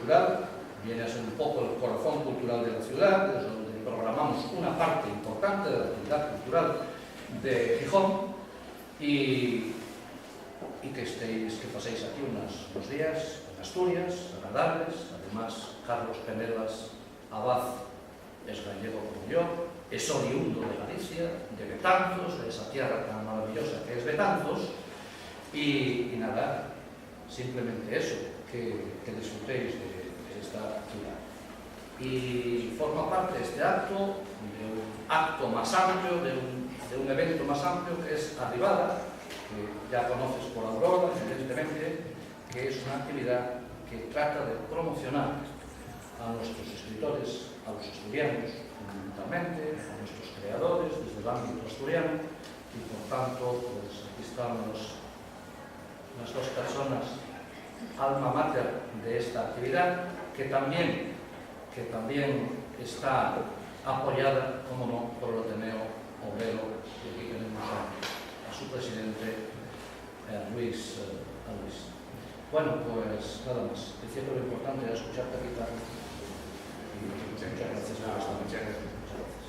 cultural, viene a ser un poco el corazón cultural de la ciudad, es donde programamos una parte importante de la actividad cultural de Gijón, y que paséis aquí unos días en Asturias, agradables. Además, Carlos Penelas Abad es gallego como yo, es oriundo de Galicia, de Betanzos, de esa tierra tan maravillosa que es Betanzos, y nada, simplemente eso, que disfrutéis de esta actividad. Y forma parte este acto de un acto más amplio, de un evento más amplio, que es Arribada, que ya conoces por Aurora, evidentemente, que es una actividad que trata de promocionar a nuestros escritores, a los asturianos fundamentalmente, a nuestros creadores desde el ámbito asturiano, y por tanto, pues aquí estamos las dos personas alma mater de esta actividad, que también está apoyada, como no, por el Ateneo Obrero, y aquí tenemos a su presidente, Luis. Bueno, pues nada más. Decía que lo importante era escucharte aquí, y muchas gracias por esta noche. Muchas gracias.